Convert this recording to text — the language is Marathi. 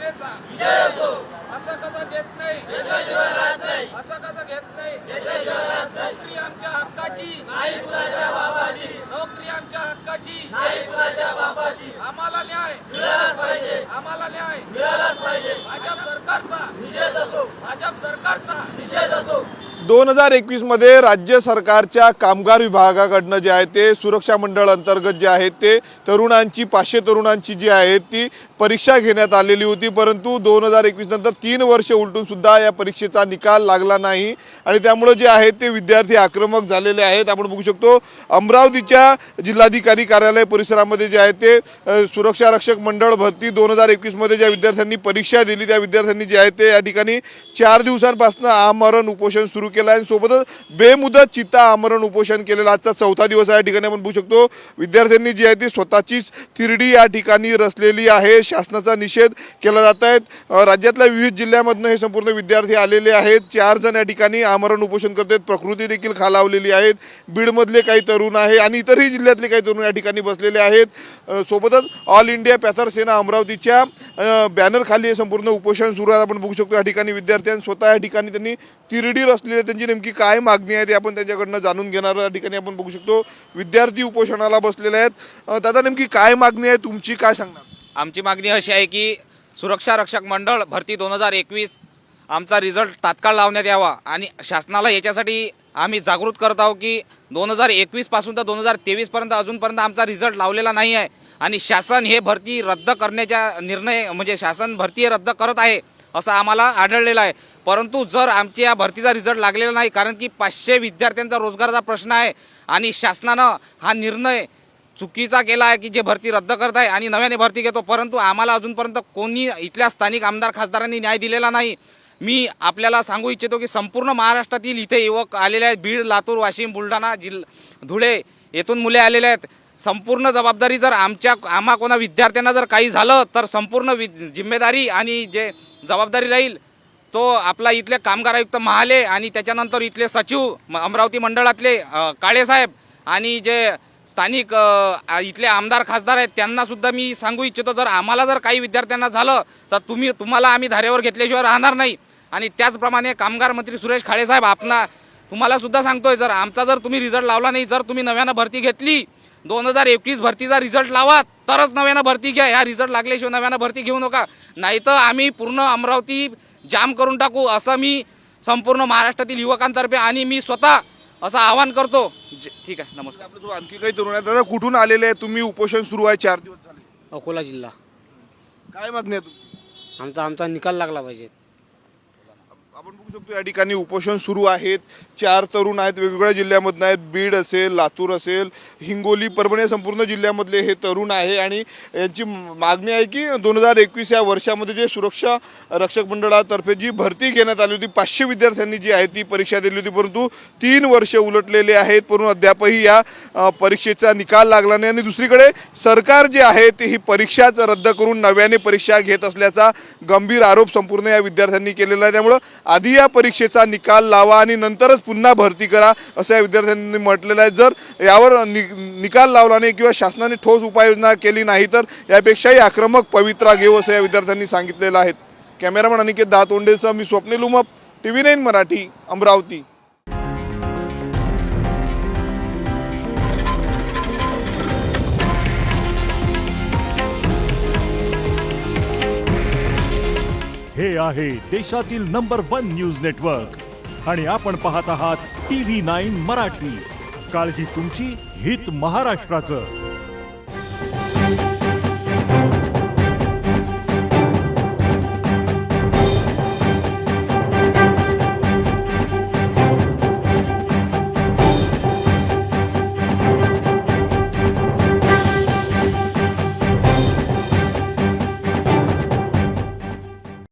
सेनेचा असं कसं घेत नाही, असं कसं घेत नाही। नोकरी आमच्या हक्काची, नोकरी आमच्या हक्काची, आम्हाला न्याय मिळालाच पाहिजे, आम्हाला न्याय मिळालाच पाहिजे। भाजप सरकारचा निषेध असो, भाजप सरकारचा निषेध असो। 2021 मध्ये राज्य सरकारच्या कामगार विभागाकडनं जे आहे ते सुरक्षा मंडळ अंतर्गत जे आहे ते तरुणांची 500 तरुणांची जी आहे ती परीक्षा घेण्यात आलेली होती, परंतु 2021 नंतर 3 वर्ष उलटून सुद्धा या परीक्षेचा निकाल लागला नाही आणि त्यामुळे जे आहे ते विद्यार्थी आक्रमक झालेले आहेत। आपण बघू शकतो अमरावतीच्या जिल्हाधिकारी कार्यालय परिसरामध्ये जे आहे ते सुरक्षा रक्षक मंडळ भरती 2021 मध्ये ज्या विद्यार्थ्यांनी परीक्षा दिली त्या विद्यार्थ्यांनी जे आहे ते या ठिकाणी 4 दिवसांपासून आमरण उपोषण सुरू केलं आहे। सोबतच बेमुदत चित्ता आमरण उपोषण केलेला आजचा 4था दिवस आहे। या ठिकाणी आपण बघू शकतो विद्यार्थ्यांनी जी आहे ती स्वतःचीच तिरडी या ठिकाणी रचलेली आहे, शासनाचा निषेध केला जात आहे। राज्यातल्या विविध जिल्ह्यांमधून हे संपूर्ण विद्यार्थी आलेले आहेत। 4 जण या ठिकाणी आमरण उपोषण करतात, प्रकृती देखील खालावलेली आहेत। बीडमधले काही तरुण आहे आणि इतरही जिल्ह्यातले काही तरुण या ठिकाणी बसलेले आहेत। सोबतच ऑल इंडिया पॅथर सेना अमरावतीच्या बॅनर खाली हे संपूर्ण उपोषण सुरू आहे। आपण बघू शकतो या ठिकाणी विद्यार्थ्यांनी स्वतः या ठिकाणी त्यांनी तिरडी रचलेली आहे, त्यांची नेमकी काय मागणी आहे ते आपण त्यांच्याकडनं जाणून घेणार आहोत। या ठिकाणी आपण बघू शकतो विद्यार्थी उपोषणाला बसलेले आहेत। दादा नेमकी काय मागणी आहे तुमची, काय सांगणार? आमची मागणी अशी आहे की सुरक्षा रक्षक मंडळ भरती 2021 आमचा रिझल्ट तात्काळ लावण्यात यावा आणि शासनाला याच्यासाठी आम्ही जागृत करत आहोत की 2021 पासून तर 2023 पर्यंत अजूनपर्यंत आमचा रिझल्ट लावलेला नाही आहे आणि शासन हे भरती रद्द करण्याचा निर्णय म्हणजे शासन भरती रद्द करत आहे असं आम्हाला आढळलेलं आहे। परंतु जर आमच्या या भरतीचा रिझल्ट लागलेला नाही, कारण की 500 विद्यार्थ्यांचा रोजगाराचा प्रश्न आहे आणि शासनानं हा निर्णय चुकीचा केला आहे की जे भरती रद्द करत आहे आणि नव्याने भरती घेतो, परंतु आम्हाला अजूनपर्यंत कोणी इथल्या स्थानिक आमदार खासदारांनी न्याय दिलेला नाही। मी आपल्याला सांगू इच्छितो की संपूर्ण महाराष्ट्रातील इथे युवक आलेले आहेत, बीड, लातूर, वाशिम, बुलढाणा, धुळे येथून मुले आलेले आहेत। संपूर्ण जबाबदारी जर आम्हा कोणा विद्यार्थ्यांना जर काही झालं तर संपूर्ण जिम्मेदारी आणि जे जबाबदारी राहील तो आपला इथले कामगार आयुक्त महाले आणि त्याच्यानंतर इथले सचिव अमरावती मंडळातले काळेसाहेब आणि जे स्थानिक इथले आमदार खासदार आहेत त्यांना सुद्धा मी सांगू इच्छितो, जर आम्हाला जर काही विद्यार्थ्यांना झालं तर तुम्हाला आम्ही धारेवर घेतल्याशिवाय राहणार नाही। आणि त्याचप्रमाणे कामगार मंत्री सुरेश खाडेसाहेब तुम्हाला सुद्धा सांगतोय, जर आमचा जर तुम्ही रिझल्ट लावला नाही, जर तुम्ही नव्यानं भरती घेतली 2021 भरतीचा रिझल्ट लावा तरच नव्यानं भरती घ्या, ह्या रिझल्ट लागल्याशिवाय नव्यानं भरती घेऊ नका, नाहीतर आम्ही पूर्ण अमरावती जाम करून टाकू असं मी संपूर्ण महाराष्ट्रातील युवकांतर्फे आणि मी स्वतः असं आवाहन करतो। ठीक आहे, नमस्कार। आपल्यासोबत आणखी काही तरुण आहेत। दादा कुठून आलेले आहे तुम्ही? उपोषण सुरू आहे 4 दिवस झाले, अकोला जिल्हा। काय मागणी आहे तुमची? आमचा निकाल लागला पाहिजे। आपण बघू शकतो या ठिकाणी उपोषण सुरू आहेत। 4 तरुण आहेत, वेगवेगळ्या जिल्ह्यामधून आहेत, बीड असेल, लातूर असेल, हिंगोली, परभणी संपूर्ण जिल्ह्यामधले हे तरुण आहे आणि यांची मागणी आहे की 2021 या वर्षामध्ये जे सुरक्षा रक्षक मंडळातर्फे जी भरती घेण्यात आली होती, 500 विद्यार्थ्यांनी जी आहे ती परीक्षा दिली होती, परंतु 3 वर्ष उलटलेले आहेत, परंतु अद्यापही या परीक्षेचा निकाल लागला नाही आणि दुसरीकडे सरकार जे आहे ते ही परीक्षाच रद्द करून नव्याने परीक्षा घेत असल्याचा गंभीर आरोप संपूर्ण या विद्यार्थ्यांनी केलेला आहे। त्यामुळे आधी या परीक्षेचा निकाल लावा आणि नंतरच पुन्हा भरती करा असं या विद्यार्थ्यांनी म्हटलेलं आहे। जर यावर निकाल लावला नाही किंवा शासनाने ठोस उपाययोजना केली नाही तर यापेक्षाही आक्रमक पवित्रा घेऊ असं या विद्यार्थ्यांनी सांगितलेलं आहे। कॅमेरामन अनिकेत दातोंडेसह मी स्वप्नील उमप, TV9 मराठी, अमरावती। हे आहे देशातील नंबर 1 न्यूज नेटवर्क आणि आपण पाहत आहात TV9 मराठी। काळजी तुमची, हित महाराष्ट्राचं।